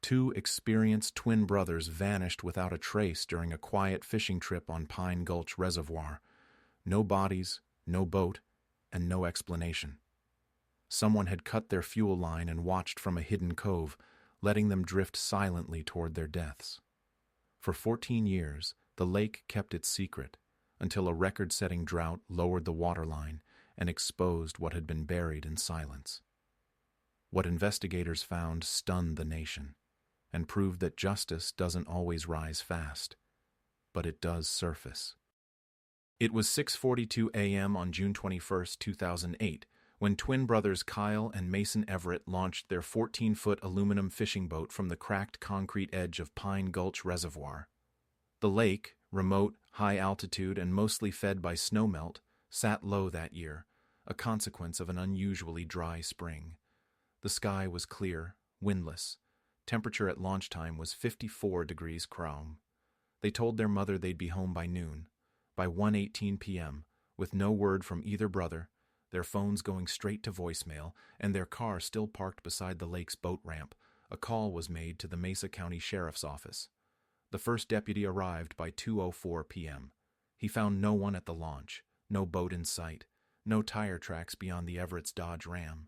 Two experienced twin brothers vanished without a trace during a quiet fishing trip on Pine Gulch Reservoir. No bodies, no boat, and no explanation. Someone had cut their fuel line and watched from a hidden cove, letting them drift silently toward their deaths. For 14 years, the lake kept its secret, until a record-setting drought lowered the waterline and exposed what had been buried in silence. What investigators found stunned the nation, and proved that justice doesn't always rise fast, but it does surface. It was 6:42 a.m. on June 21, 2008, when twin brothers Kyle and Mason Everett launched their 14-foot aluminum fishing boat from the cracked concrete edge of Pine Gulch Reservoir. The lake, remote, high altitude, and mostly fed by snowmelt, sat low that year, a consequence of an unusually dry spring. The sky was clear, windless. Temperature at launch time was 54 degrees Celsius. They told their mother they'd be home by noon. By 1:18 p.m., with no word from either brother, their phones going straight to voicemail, and their car still parked beside the lake's boat ramp, a call was made to the Mesa County Sheriff's Office. The first deputy arrived by 2:04 p.m. He found no one at the launch, no boat in sight, no tire tracks beyond the Everett's Dodge Ram.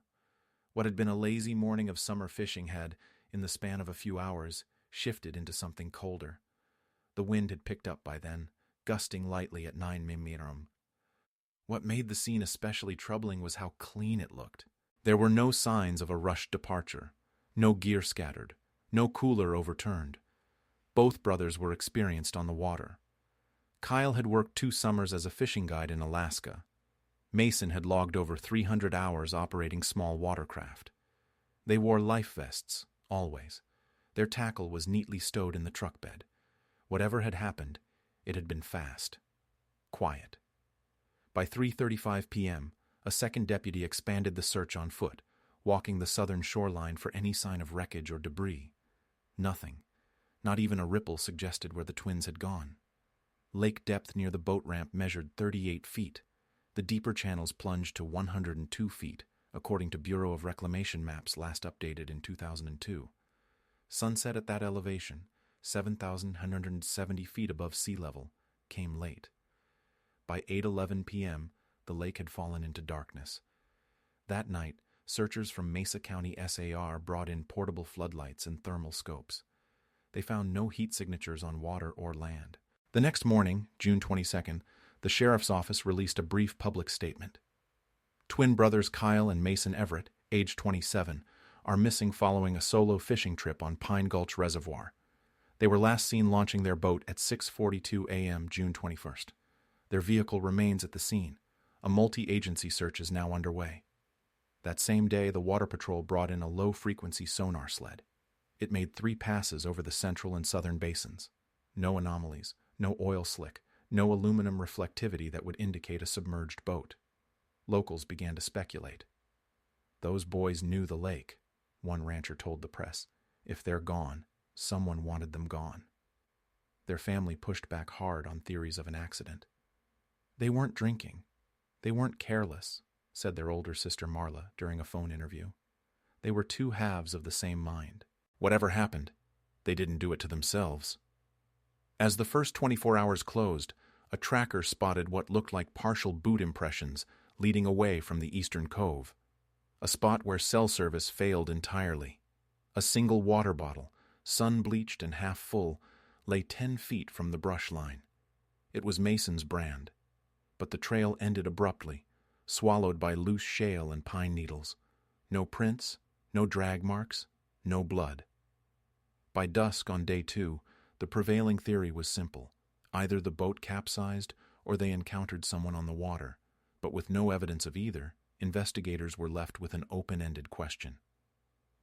What had been a lazy morning of summer fishing had, in the span of a few hours, shifted into something colder. The wind had picked up by then, gusting lightly at 9 mm. What made the scene especially troubling was how clean it looked. There were no signs of a rushed departure, no gear scattered, no cooler overturned. Both brothers were experienced on the water. Kyle had worked 2 summers as a fishing guide in Alaska. Mason had logged over 300 hours operating small watercraft. They wore life vests, always. Their tackle was neatly stowed in the truck bed. Whatever had happened, it had been fast. Quiet. By 3:35 p.m., a second deputy expanded the search on foot, walking the southern shoreline for any sign of wreckage or debris. Nothing. Not even a ripple suggested where the twins had gone. Lake depth near the boat ramp measured 38 feet. The deeper channels plunged to 102 feet, according to Bureau of Reclamation maps last updated in 2002. Sunset at that elevation, 7,170 feet above sea level, came late. By 8:11 p.m., the lake had fallen into darkness. That night, searchers from Mesa County SAR brought in portable floodlights and thermal scopes. They found no heat signatures on water or land. The next morning, June 22nd, the sheriff's office released a brief public statement. Twin brothers Kyle and Mason Everett, age 27, are missing following a solo fishing trip on Pine Gulch Reservoir. They were last seen launching their boat at 6:42 a.m. June 21st. Their vehicle remains at the scene. A multi-agency search is now underway. That same day, the Water Patrol brought in a low-frequency sonar sled. It made 3 passes over the central and southern basins. No anomalies, no oil slick, no aluminum reflectivity that would indicate a submerged boat. Locals began to speculate. "Those boys knew the lake," one rancher told the press. "If they're gone, someone wanted them gone." Their family pushed back hard on theories of an accident. "They weren't drinking. They weren't careless," said their older sister Marla during a phone interview. "They were 2 halves of the same mind. Whatever happened, they didn't do it to themselves." As the first 24 hours closed, a tracker spotted what looked like partial boot impressions leading away from the eastern cove. A spot where cell service failed entirely. A single water bottle, sun-bleached and half full, lay 10 feet from the brush line. It was Mason's brand. But the trail ended abruptly, swallowed by loose shale and pine needles. No prints, no drag marks, no blood. By dusk on day 2, the prevailing theory was simple. Either the boat capsized or they encountered someone on the water, but with no evidence of either, investigators were left with an open-ended question.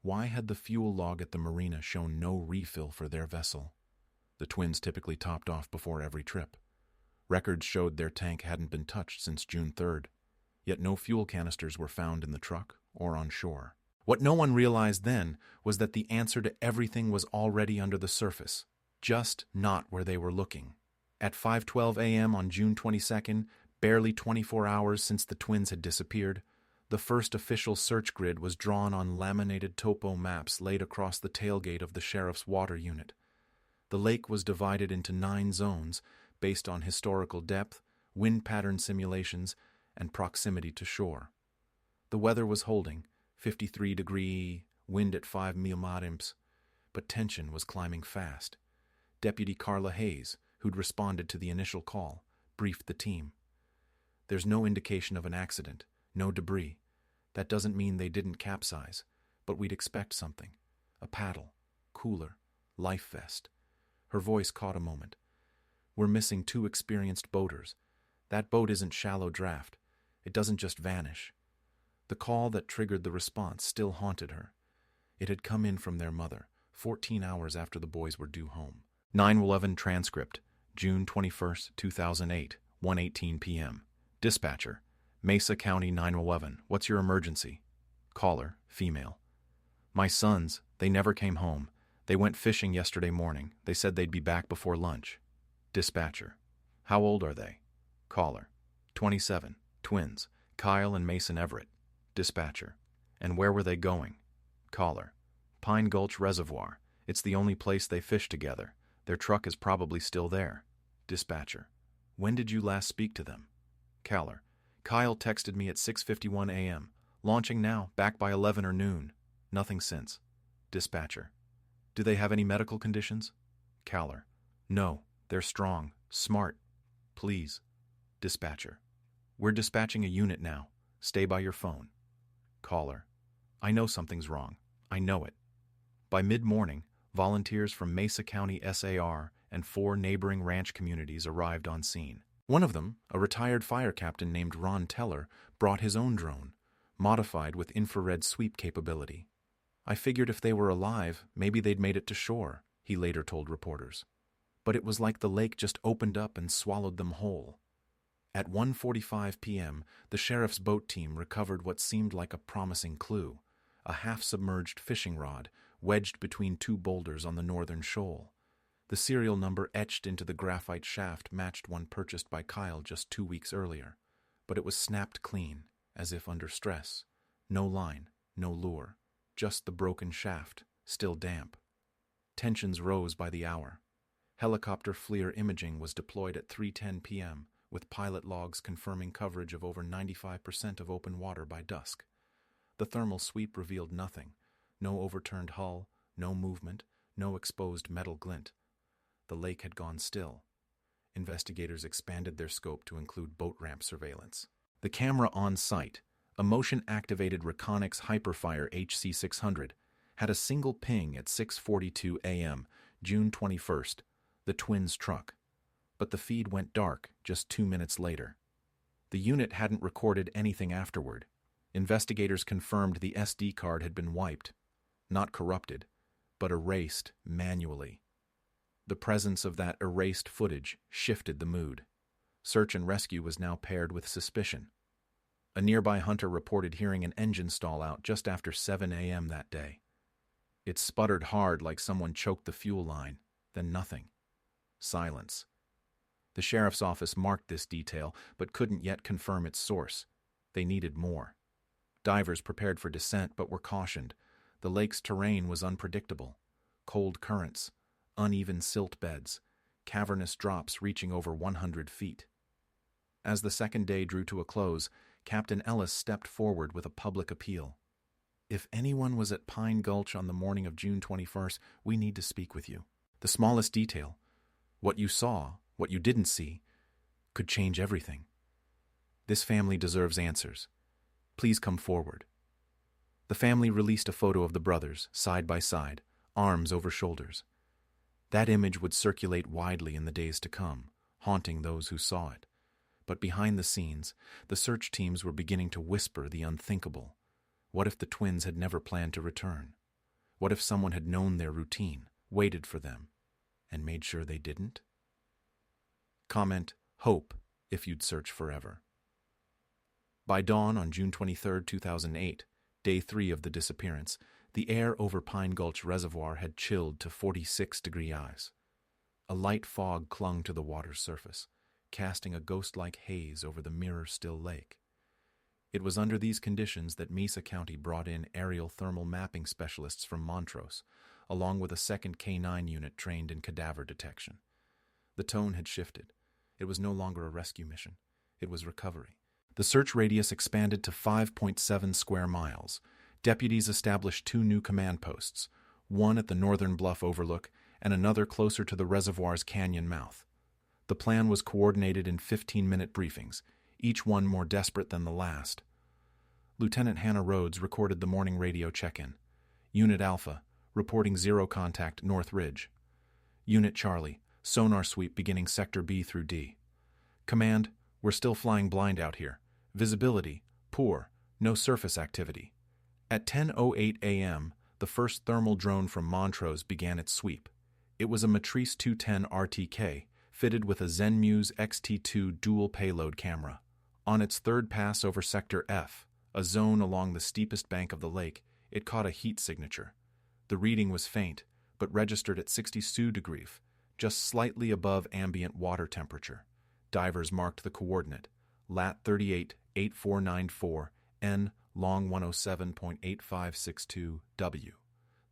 Why had the fuel log at the marina shown no refill for their vessel? The twins typically topped off before every trip. Records showed their tank hadn't been touched since June 3rd, yet no fuel canisters were found in the truck or on shore. What no one realized then was that the answer to everything was already under the surface, just not where they were looking. At 5:12 a.m. on June 22nd, barely 24 hours since the twins had disappeared, the The first official search grid was drawn on laminated topo maps laid across the tailgate of the sheriff's water unit. The lake was divided into 9 zones based on historical depth, wind pattern simulations, and proximity to shore. The weather was holding, 53-degree, wind at 5 mil/imps, but tension was climbing fast. Deputy Carla Hayes, who'd responded to the initial call, briefed the team. There's no indication of an accident, no debris. That doesn't mean they didn't capsize, but we'd expect something. A paddle, cooler, life vest. Her voice caught a moment. We're missing 2 experienced boaters. That boat isn't shallow draft. It doesn't just vanish. The call that triggered the response still haunted her. It had come in from their mother, 14 hours after the boys were due home. 9/11 transcript, June 21, 2008, 1:18 p.m. Dispatcher, Mesa County 911, what's your emergency? Caller, female. My sons, they never came home. They went fishing yesterday morning. They said they'd be back before lunch. Dispatcher, how old are they? Caller, 27, twins, Kyle and Mason Everett. Dispatcher, and where were they going? Caller, Pine Gulch Reservoir. It's the only place they fish together. Their truck is probably still there. Dispatcher, when did you last speak to them? Caller, Kyle texted me at 6:51 a.m. Launching now, back by 11 or noon. Nothing since. Dispatcher, do they have any medical conditions? Caller, no, they're strong, smart. Please. Dispatcher, we're dispatching a unit now. Stay by your phone. Caller, I know something's wrong. I know it. By mid-morning, volunteers from Mesa County SAR and 4 neighboring ranch communities arrived on scene. One of them, a retired fire captain named Ron Teller, brought his own drone, modified with infrared sweep capability. I figured if they were alive, maybe they'd made it to shore, he later told reporters. But it was like the lake just opened up and swallowed them whole. At 1:45 p.m., the sheriff's boat team recovered what seemed like a promising clue, a half-submerged fishing rod wedged between 2 boulders on the northern shoal. The serial number etched into the graphite shaft matched one purchased by Kyle just 2 weeks earlier, but it was snapped clean, as if under stress. No line, no lure, just the broken shaft, still damp. Tensions rose by the hour. Helicopter FLIR imaging was deployed at 3:10 p.m., with pilot logs confirming coverage of over 95% of open water by dusk. The thermal sweep revealed nothing. No overturned hull, no movement, no exposed metal glint. The lake had gone still. Investigators expanded their scope to include boat ramp surveillance. The camera on site, a motion-activated Reconyx Hyperfire HC600, had a single ping at 6:42 a.m., June 21st, the twins' truck. But the feed went dark just 2 minutes later. The unit hadn't recorded anything afterward. Investigators confirmed the SD card had been wiped, not corrupted, but erased manually. The presence of that erased footage shifted the mood. Search and rescue was now paired with suspicion. A nearby hunter reported hearing an engine stall out just after 7 a.m. that day. It sputtered hard like someone choked the fuel line, then nothing. Silence. The sheriff's office marked this detail, but couldn't yet confirm its source. They needed more. Divers prepared for descent, but were cautioned. The lake's terrain was unpredictable. Cold currents, uneven silt beds, cavernous drops reaching over 100 feet. As the second day drew to a close, Captain Ellis stepped forward with a public appeal. If anyone was at Pine Gulch on the morning of June 21st, we need to speak with you. The smallest detail, what you saw, what you didn't see, could change everything. This family deserves answers. Please come forward. The family released a photo of the brothers, side by side, arms over shoulders. That image would circulate widely in the days to come, haunting those who saw it. But behind the scenes, the search teams were beginning to whisper the unthinkable. What if the twins had never planned to return? What if someone had known their routine, waited for them, and made sure they didn't? Comment, hope, if you'd search forever. By dawn on June 23, 2008, day 3 of the disappearance, the air over Pine Gulch Reservoir had chilled to 46°. A light fog clung to the water's surface, casting a ghost-like haze over the mirror-still lake. It was under these conditions that Mesa County brought in aerial thermal mapping specialists from Montrose, along with a second K-9 unit trained in cadaver detection. The tone had shifted. It was no longer a rescue mission. It was recovery. The search radius expanded to 5.7 square miles. Deputies established 2 new command posts, one at the northern bluff overlook and another closer to the reservoir's canyon mouth. The plan was coordinated in 15-minute briefings, each one more desperate than the last. Lieutenant Hannah Rhodes recorded the morning radio check-in. Unit Alpha, reporting 0 contact North Ridge. Unit Charlie, sonar sweep beginning Sector B through D. Command, we're still flying blind out here. Visibility, poor, no surface activity. At 10:08 a.m., the first thermal drone from Montrose began its sweep. It was a Matrice 210 RTK, fitted with a Zenmuse XT2 dual payload camera. On its third pass over Sector F, a zone along the steepest bank of the lake, it caught a heat signature. The reading was faint, but registered at 62 degrees, just slightly above ambient water temperature. Divers marked the coordinate, lat 388494, N long 107.8562 W.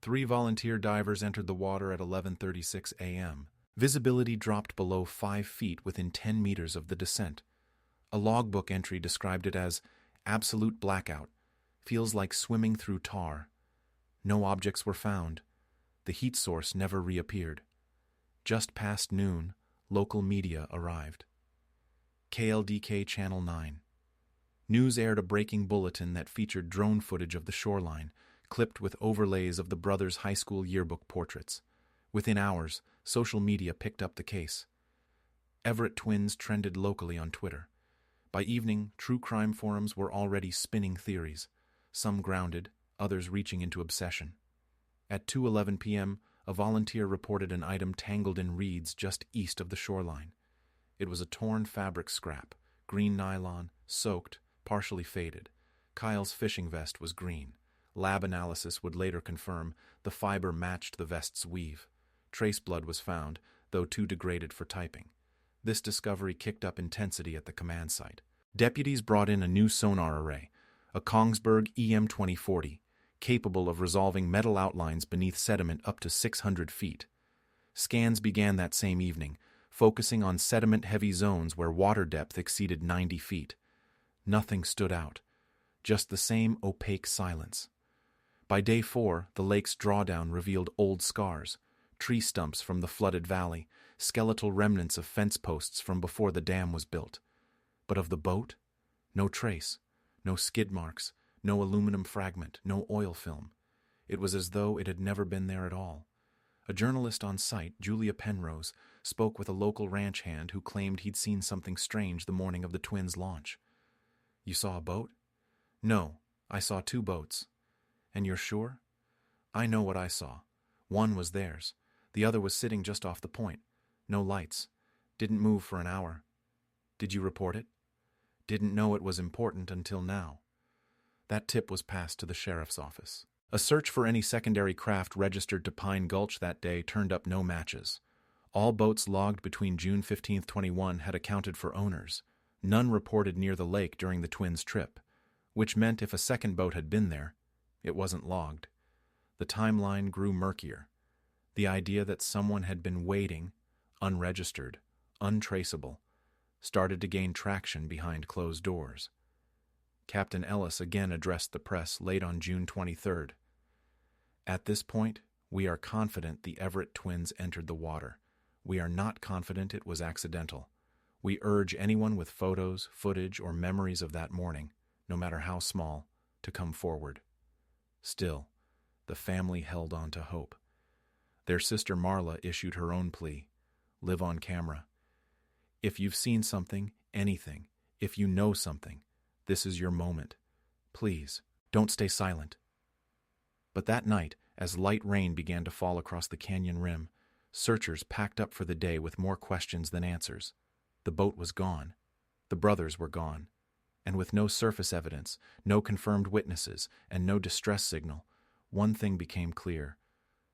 3 volunteer divers entered the water at 11:36 a.m. Visibility dropped below 5 feet within 10 meters of the descent. A logbook entry described it as absolute blackout, feels like swimming through tar. No objects were found. The heat source never reappeared. Just past noon, local media arrived. KLDK Channel 9. News aired a breaking bulletin that featured drone footage of the shoreline, clipped with overlays of the brothers' high school yearbook portraits. Within hours, social media picked up the case. Everett twins trended locally on Twitter. By evening, true crime forums were already spinning theories, some grounded, others reaching into obsession. At 2:11 p.m., a volunteer reported an item tangled in reeds just east of the shoreline. It was a torn fabric scrap, green nylon, soaked, partially faded. Kyle's fishing vest was green. Lab analysis would later confirm the fiber matched the vest's weave. Trace blood was found, though too degraded for typing. This discovery kicked up intensity at the command site. Deputies brought in a new sonar array, a Kongsberg EM-2040, capable of resolving metal outlines beneath sediment up to 600 feet. Scans began that same evening, focusing on sediment-heavy zones where water depth exceeded 90 feet. Nothing stood out, just the same opaque silence. By day 4, the lake's drawdown revealed old scars, tree stumps from the flooded valley, skeletal remnants of fence posts from before the dam was built. But of the boat? No trace, no skid marks, no aluminum fragment, no oil film. It was as though it had never been there at all. A journalist on site, Julia Penrose, spoke with a local ranch hand who claimed he'd seen something strange the morning of the twins' launch. "You saw a boat?" "No, I saw 2 boats." "And you're sure?" "I know what I saw. One was theirs. The other was sitting just off the point. No lights. Didn't move for an hour." "Did you report it?" "Didn't know it was important until now." That tip was passed to the sheriff's office. A search for any secondary craft registered to Pine Gulch that day turned up no matches. All boats logged between June 15, 21 had accounted for owners. None reported near the lake during the twins' trip, which meant if a second boat had been there, it wasn't logged. The timeline grew murkier. The idea that someone had been waiting, unregistered, untraceable, started to gain traction behind closed doors. Captain Ellis again addressed the press late on June 23rd. "At this point, we are confident the Everett twins entered the water. We are not confident it was accidental. We urge anyone with photos, footage, or memories of that morning, no matter how small, to come forward." Still, the family held on to hope. Their sister Marla issued her own plea: live on camera. If you've seen something, anything, if you know something, this is your moment. Please, don't stay silent. But that night, as light rain began to fall across the canyon rim, searchers packed up for the day with more questions than answers. The boat was gone. The brothers were gone. And with no surface evidence, no confirmed witnesses, and no distress signal, one thing became clear.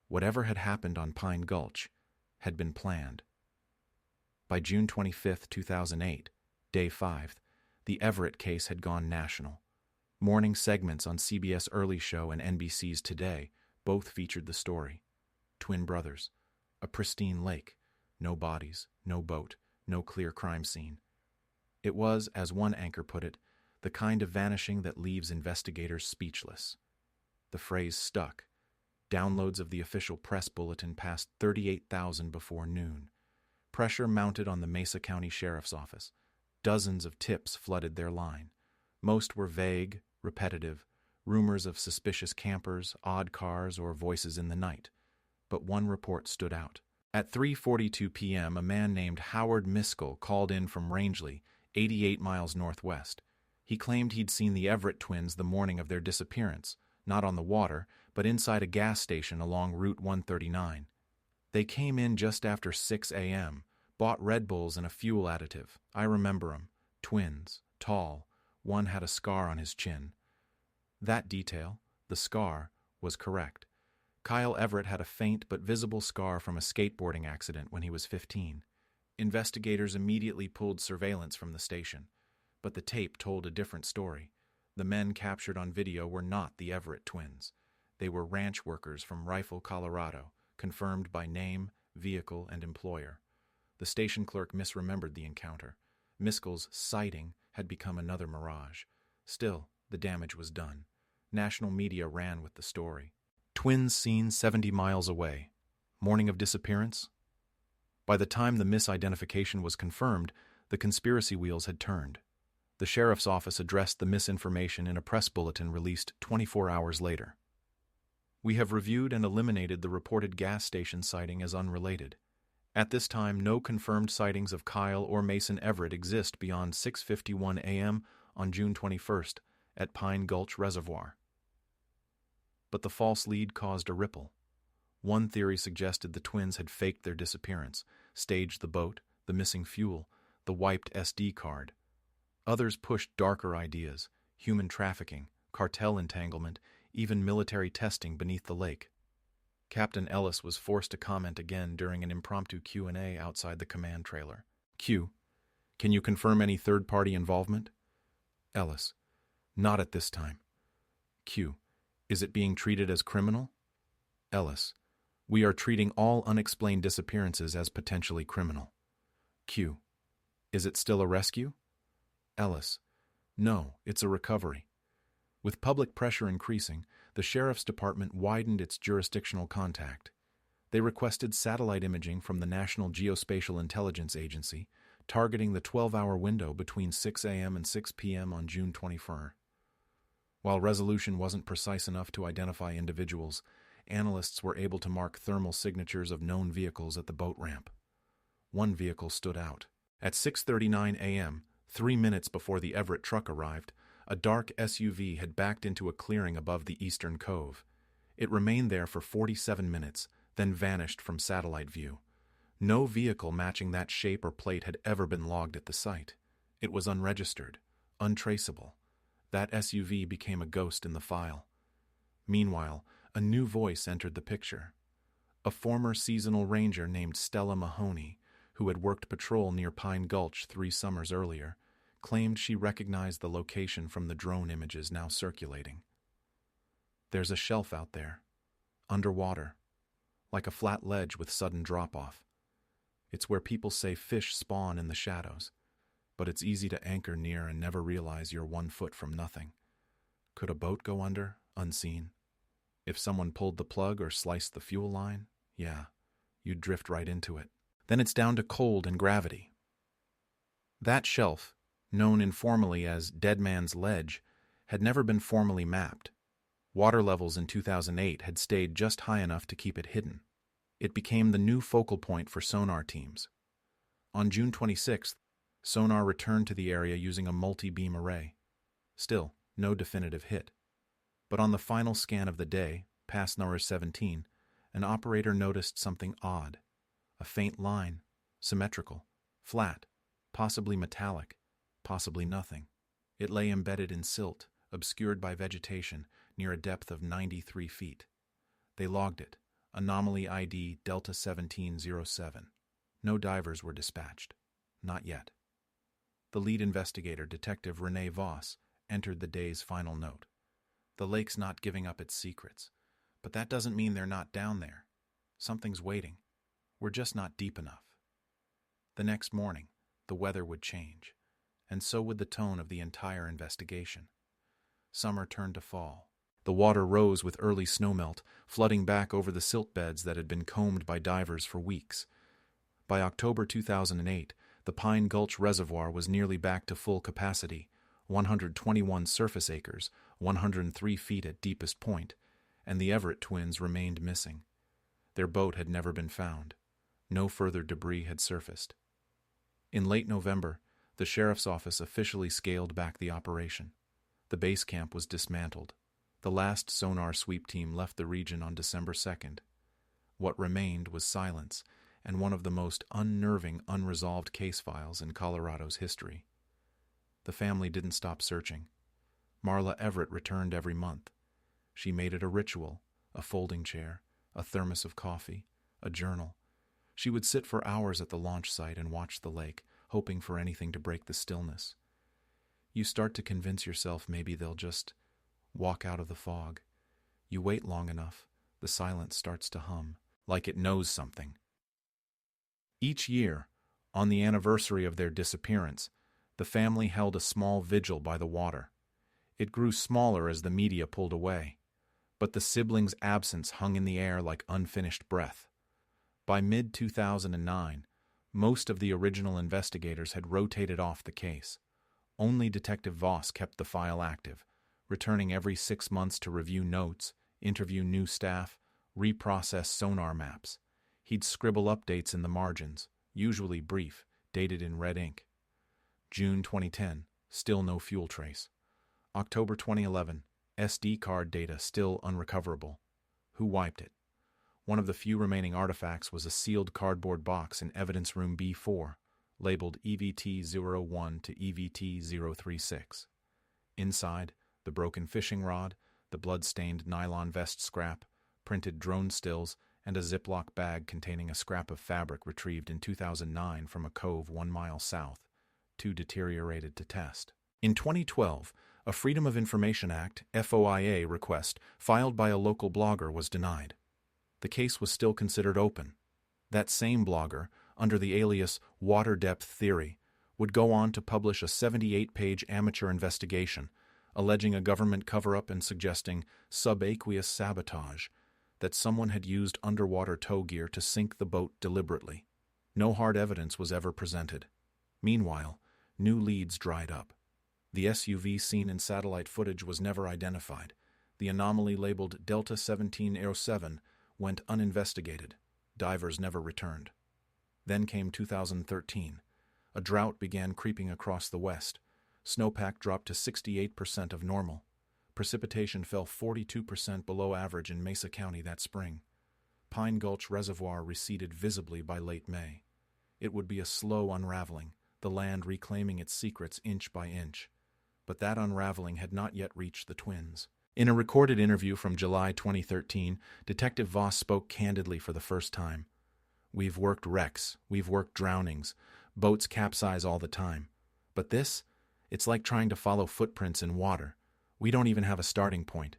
Whatever had happened on Pine Gulch had been planned. By June 25, 2008, Day 5, the Everett case had gone national. Morning segments on CBS Early Show and NBC's Today both featured the story. Twin brothers. A pristine lake. No bodies, no boat, no clear crime scene. It was, as one anchor put it, the kind of vanishing that leaves investigators speechless. The phrase stuck. Downloads of the official press bulletin passed 38,000 before noon. Pressure mounted on the Mesa County Sheriff's Office. Dozens of tips flooded their line. Most were vague, repetitive, rumors of suspicious campers, odd cars, or voices in the night. But one report stood out. At 3:42 p.m., a man named Howard Miskell called in from Rangeley, 88 miles northwest. He claimed he'd seen the Everett twins the morning of their disappearance, not on the water, but inside a gas station along Route 139. They came in just after 6 a.m., bought Red Bulls and a fuel additive. I remember 'em. Twins, tall. One had a scar on his chin. That detail, the scar, was correct. Kyle Everett had a faint but visible scar from a skateboarding accident when he was 15. Investigators immediately pulled surveillance from the station, but the tape told a different story. The men captured on video were not the Everett twins. They were ranch workers from Rifle, Colorado, confirmed by name, vehicle, and employer. The station clerk misremembered the encounter. Miskell's sighting had become another mirage. Still, the damage was done. National media ran with the story. Twins seen 70 miles away. Morning of disappearance? By the time the misidentification was confirmed, the conspiracy wheels had turned. The sheriff's office addressed the misinformation in a press bulletin released 24 hours later. We have reviewed and eliminated the reported gas station sighting as unrelated. At this time, no confirmed sightings of Kyle or Mason Everett exist beyond 6:51 a.m. on June 21st at Pine Gulch Reservoir. But the false lead caused a ripple. One theory suggested the twins had faked their disappearance, staged the boat, the missing fuel, the wiped SD card. Others pushed darker ideas: human trafficking, cartel entanglement, even military testing beneath the lake. Captain Ellis was forced to comment again during an impromptu Q&A outside the command trailer. Q: Can you confirm any third-party involvement? Ellis: Not at this time. Q: Is it being treated as criminal? Ellis: We are treating all unexplained disappearances as potentially criminal. Q: Is it still a rescue? Ellis: No, it's a recovery. With public pressure increasing, the Sheriff's Department widened its jurisdictional contact. They requested satellite imaging from the National Geospatial Intelligence Agency, targeting the 12-hour window between 6 a.m. and 6 p.m. on June 24. While resolution wasn't precise enough to identify individuals, analysts were able to mark thermal signatures of known vehicles at the boat ramp. One vehicle stood out. At 6:39 a.m., 3 minutes before the Everett truck arrived, a dark SUV had backed into a clearing above the eastern cove. It remained there for 47 minutes, then vanished from satellite view. No vehicle matching that shape or plate had ever been logged at the site. It was unregistered, untraceable. That SUV became a ghost in the file. Meanwhile, a new voice entered the picture. A former seasonal ranger named Stella Mahoney, who had worked patrol near Pine Gulch 3 summers earlier, claimed she recognized the location from the drone images now circulating. There's a shelf out there, underwater, like a flat ledge with sudden drop-off. It's where people say fish spawn in the shadows, but it's easy to anchor near and never realize you're 1 foot from nothing. Could a boat go under, unseen? If someone pulled the plug or sliced the fuel line, yeah, you'd drift right into it. Then it's down to cold and gravity. That shelf, known informally as Dead Man's Ledge, had never been formally mapped. Water levels in 2008 had stayed just high enough to keep it hidden. It became the new focal point for sonar teams. On June 26th, sonar returned to the area using a multi-beam array. Still, no definitive hit. But on the final scan of the day, past number 17, an operator noticed something odd. A faint line, symmetrical, flat, possibly metallic, possibly nothing. It lay embedded in silt, obscured by vegetation, near a depth of 93 feet. They logged it, anomaly ID Delta 1707. No divers were dispatched. Not yet. The lead investigator, Detective Renee Voss, entered the day's final note. The lake's not giving up its secrets, but that doesn't mean they're not down there. Something's waiting. We're just not deep enough. The next morning, the weather would change, and so would the tone of the entire investigation. Summer turned to fall. The water rose with early snowmelt, flooding back over the silt beds that had been combed by divers for weeks. By October 2008, the Pine Gulch Reservoir was nearly back to full capacity, 121 surface acres, 103 feet at deepest point, and the Everett twins remained missing. Their boat had never been found. No further debris had surfaced. In late November, the sheriff's office officially scaled back the operation. The base camp was dismantled. The last sonar sweep team left the region on December 2nd. What remained was silence and one of the most unnerving unresolved case files in Colorado's history. The family didn't stop searching. Marla Everett returned every month. She made it a ritual, a folding chair, a thermos of coffee, a journal. She would sit for hours at the launch site and watch the lake, hoping for anything to break the stillness. You start to convince yourself maybe they'll just walk out of the fog. You wait long enough, the silence starts to hum, like it knows something. Each year, on the anniversary of their disappearance, the family held a small vigil by the water. It grew smaller as the media pulled away, but the siblings' absence hung in the air like unfinished breath. By mid-2009, most of the original investigators had rotated off the case. Only Detective Voss kept the file active, returning every 6 months to review notes, interview new staff, reprocess sonar maps. He'd scribble updates in the margins, usually brief, dated in red ink. June 2010, still no fuel trace. October 2011, SD card data still unrecoverable. Who wiped it? One of the few remaining artifacts was a sealed cardboard box in Evidence Room B4, labeled EVT-01 to EVT-036. Inside, the broken fishing rod, the blood-stained nylon vest scrap, printed drone stills, and a Ziploc bag containing a scrap of fabric retrieved in 2009 from a cove 1 mile south, too deteriorated to test. In 2012, a Freedom of Information Act (FOIA) request filed by a local blogger was denied. The case was still considered open. That same blogger, under the alias Water Depth Theory, would go on to publish a 78-page amateur investigation, alleging a government cover-up and suggesting subaqueous sabotage, that someone had used underwater tow gear to sink the boat deliberately. No hard evidence was ever presented. Meanwhile, new leads dried up. The SUV seen in satellite footage was never identified. The anomaly labeled Delta 1707 went uninvestigated. Divers never returned. Then came 2013. A drought began creeping across the west. Snowpack dropped to 68% of normal. Precipitation fell 42% below average in Mesa County that spring. Pine Gulch Reservoir receded visibly by late May. It would be a slow unraveling, the land reclaiming its secrets inch by inch. But that unraveling had not yet reached the twins. In a recorded interview from July 2013, Detective Voss spoke candidly for the first time. "We've worked wrecks, we've worked drownings, boats capsize all the time. But this, it's like trying to follow footprints in water. We don't even have a starting point.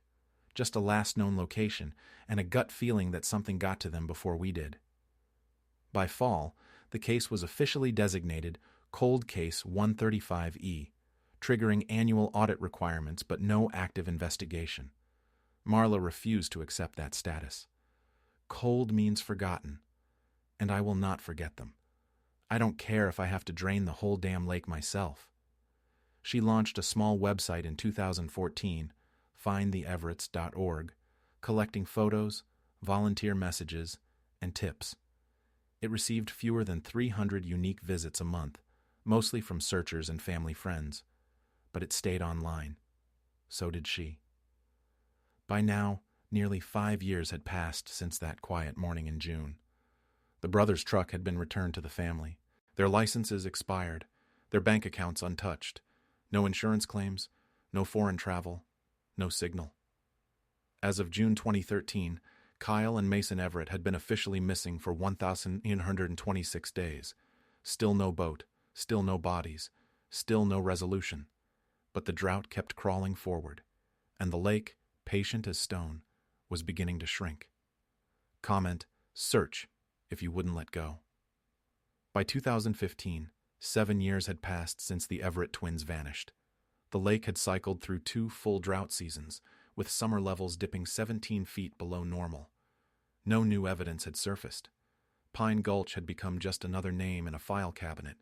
Just a last known location and a gut feeling that something got to them before we did." By fall, the case was officially designated Cold Case 135E, triggering annual audit requirements but no active investigation. Marla refused to accept that status. Cold means forgotten, and I will not forget them. I don't care if I have to drain the whole damn lake myself. She launched a small website in 2014, findtheeverets.org, collecting photos, volunteer messages, and tips. It received fewer than 300 unique visits a month, mostly from searchers and family friends. But it stayed online. So did she. By now, nearly 5 years had passed since that quiet morning in June. The brothers' truck had been returned to the family. Their licenses expired, their bank accounts untouched. No insurance claims, no foreign travel, no signal. As of June 2013, Kyle and Mason Everett had been officially missing for 1,926 days. Still no boat, still no bodies, still no resolution. But the drought kept crawling forward, and the lake, patient as stone, was beginning to shrink. Comment, search, if you wouldn't let go. By 2015, 7 years had passed since the Everett twins vanished. The lake had cycled through 2 full drought seasons, with summer levels dipping 17 feet below normal. No new evidence had surfaced. Pine Gulch had become just another name in a file cabinet,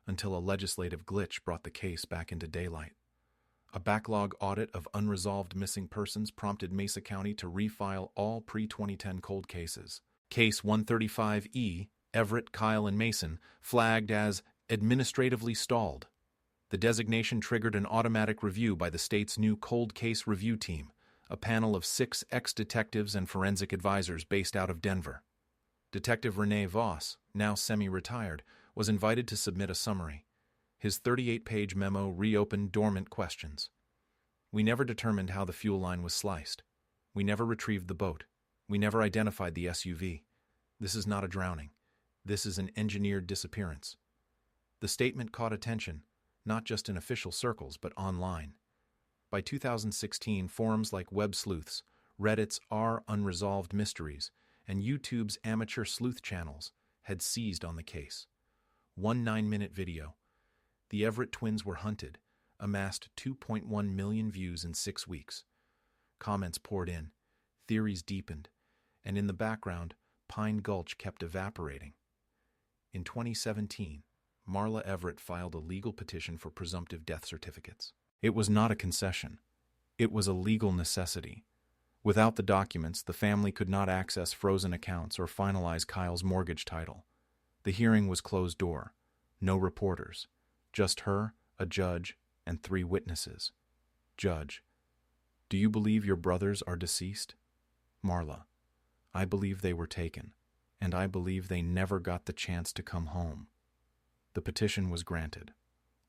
until a legislative glitch brought the case back into daylight. A backlog audit of unresolved missing persons prompted Mesa County to refile all pre-2010 cold cases. Case 135E, Everett, Kyle, and Mason, flagged as administratively stalled. The designation triggered an automatic review by the state's new cold case review team, a panel of 6 ex-detectives and forensic advisors based out of Denver. Detective Rene Voss, now semi-retired, was invited to submit a summary. His 38-page memo reopened dormant questions. We never determined how the fuel line was sliced. We never retrieved the boat. We never identified the SUV. This is not a drowning. This is an engineered disappearance. The statement caught attention, not just in official circles, but online. By 2016, forums like Web Sleuths, Reddit's R Unresolved Mysteries, and YouTube's amateur sleuth channels had seized on the case. One 9-minute video. The Everett twins were hunted, amassed 2.1 million views in 6 weeks. Comments poured in, theories deepened, and in the background, Pine Gulch kept evaporating. In 2017, Marla Everett filed a legal petition for presumptive death certificates. It was not a concession. It was a legal necessity. Without the documents, the family could not access frozen accounts or finalize Kyle's mortgage title. The hearing was closed door. No reporters. Just her, a judge, and 3 witnesses. Judge: do you believe your brothers are deceased? Marla: I believe they were taken, and I believe they never got the chance to come home. The petition was granted.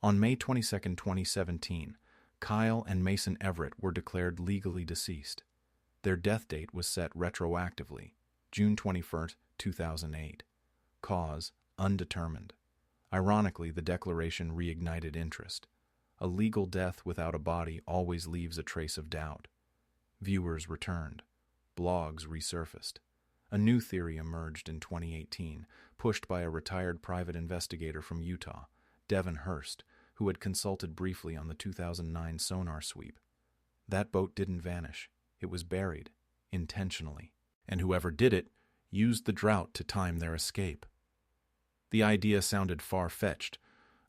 On May 22, 2017, Kyle and Mason Everett were declared legally deceased. Their death date was set retroactively, June 21, 2008. Cause: undetermined. Ironically, the declaration reignited interest. A legal death without a body always leaves a trace of doubt. Viewers returned. Blogs resurfaced. A new theory emerged in 2018, pushed by a retired private investigator from Utah, Devin Hurst, who had consulted briefly on the 2009 sonar sweep. That boat didn't vanish. It was buried, intentionally. And whoever did it used the drought to time their escape. The idea sounded far-fetched,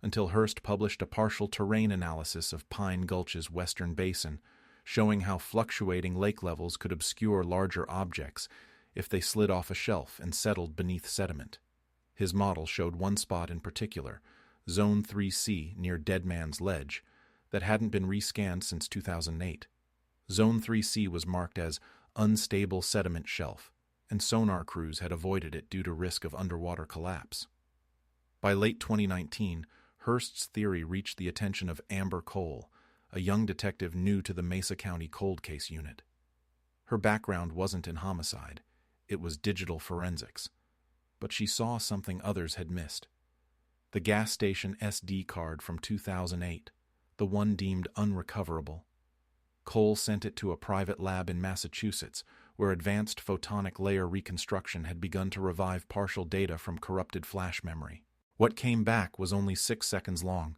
until Hurst published a partial terrain analysis of Pine Gulch's western basin, showing how fluctuating lake levels could obscure larger objects if they slid off a shelf and settled beneath sediment. His model showed one spot in particular, Zone 3C near Dead Man's Ledge, that hadn't been rescanned since 2008. Zone 3C was marked as unstable sediment shelf, and sonar crews had avoided it due to risk of underwater collapse. By late 2019, Hurst's theory reached the attention of Amber Cole, a young detective new to the Mesa County Cold Case Unit. Her background wasn't in homicide, it was digital forensics. But she saw something others had missed. The gas station SD card from 2008, the one deemed unrecoverable. Cole sent it to a private lab in Massachusetts, where advanced photonic layer reconstruction had begun to revive partial data from corrupted flash memory. What came back was only 6 seconds long.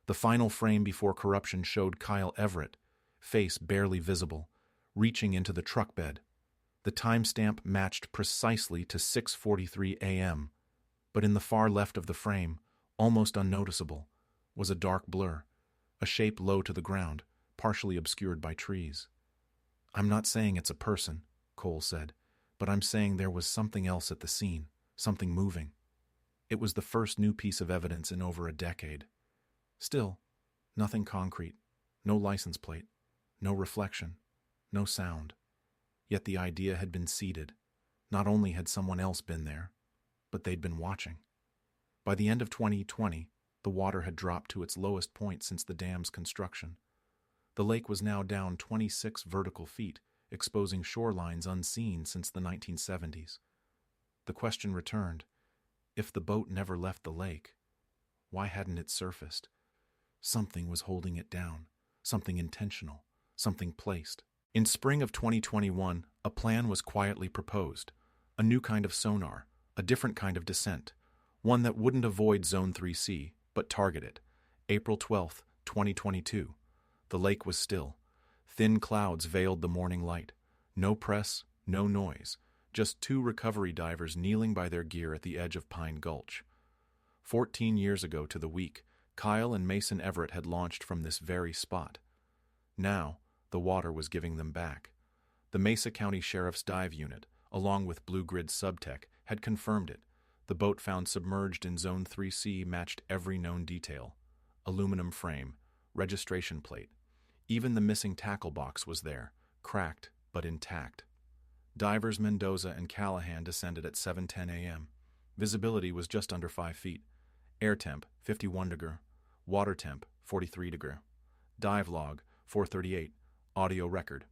The final frame before corruption showed Kyle Everett, face barely visible, reaching into the truck bed. The timestamp matched precisely to 6:43 a.m., but in the far left of the frame, almost unnoticeable, was a dark blur, a shape low to the ground, partially obscured by trees. I'm not saying it's a person, Cole said, but I'm saying there was something else at the scene, something moving. It was the first new piece of evidence in over a decade. Still, nothing concrete, no license plate, no reflection, no sound. Yet the idea had been seeded. Not only had someone else been there, but they'd been watching. By the end of 2020, the water had dropped to its lowest point since the dam's construction. The lake was now down 26 vertical feet, exposing shorelines unseen since the 1970s. The question returned, if the boat never left the lake, why hadn't it surfaced? Something was holding it down, something intentional, something placed. In spring of 2021, a plan was quietly proposed. A new kind of sonar, a different kind of descent, one that wouldn't avoid Zone 3C, but target it. April 12, 2022. The lake was still. Thin clouds veiled the morning light. No press, no noise, just two recovery divers kneeling by their gear at the edge of Pine Gulch. 14 years ago to the week, Kyle and Mason Everett had launched from this very spot. Now, the water was giving them back. The Mesa County Sheriff's Dive Unit, along with Blue Grid Subtech, had confirmed it. The boat found submerged in Zone 3C matched every known detail. Aluminum frame, registration plate. Even the missing tackle box was there, cracked but intact. Divers Mendoza and Callahan descended at 7:10 a.m. Visibility was just under 5 feet. Air temp, 51 degree. Water temp, 43 degree. Dive log, 438. Audio record.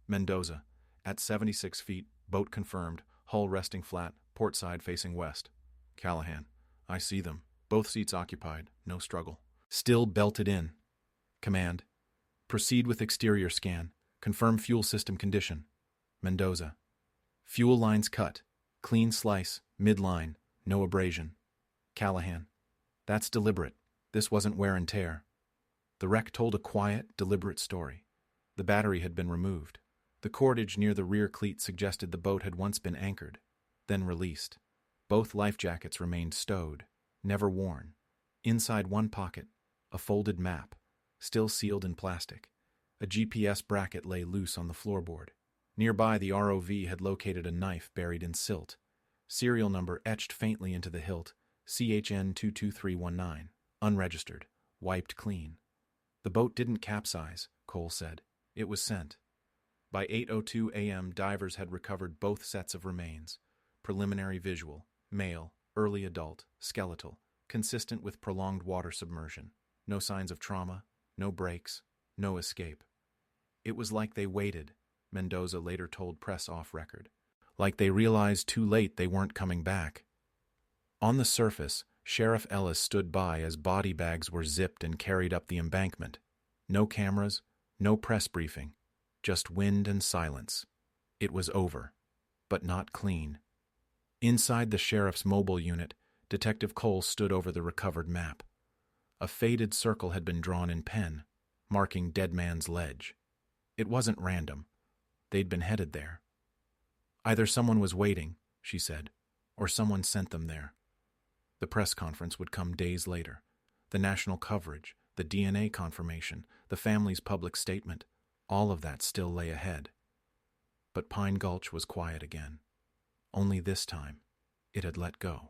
Mendoza, at 76 feet, boat confirmed, hull resting flat, port side facing west. Callahan, I see them. Both seats occupied, no struggle. Still belted in. Command, proceed with exterior scan. Confirm fuel system condition. Mendoza, fuel lines cut. Clean slice, midline, no abrasion. Callahan, that's deliberate. This wasn't wear and tear. The wreck told a quiet, deliberate story. The battery had been removed. The cordage near the rear cleat suggested the boat had once been anchored, then released. Both life jackets remained stowed, never worn. Inside one pocket, a folded map, still sealed in plastic. A GPS bracket lay loose on the floorboard. Nearby, the ROV had located a knife buried in silt. Serial number etched faintly into the hilt, CHN 22319, unregistered, wiped clean. The boat didn't capsize, Cole said. It was sent. By 8:02 a.m., divers had recovered both sets of remains. Preliminary visual, male, early adult, skeletal, consistent with prolonged water submersion. No signs of trauma, no breaks, no escape. It was like they waited, Mendoza later told press off record. Like they realized too late they weren't coming back. On the surface, Sheriff Ellis stood by as body bags were zipped and carried up the embankment. No cameras, no press briefing, just wind and silence. It was over, but not clean. Inside the sheriff's mobile unit, Detective Cole stood over the recovered map. A faded circle had been drawn in pen, marking Dead Man's Ledge. It wasn't random. They'd been headed there. Either someone was waiting, she said, or someone sent them there. The press conference would come days later. The national coverage, the DNA confirmation, the family's public statement, all of that still lay ahead. But Pine Gulch was quiet again. Only this time, it had let go.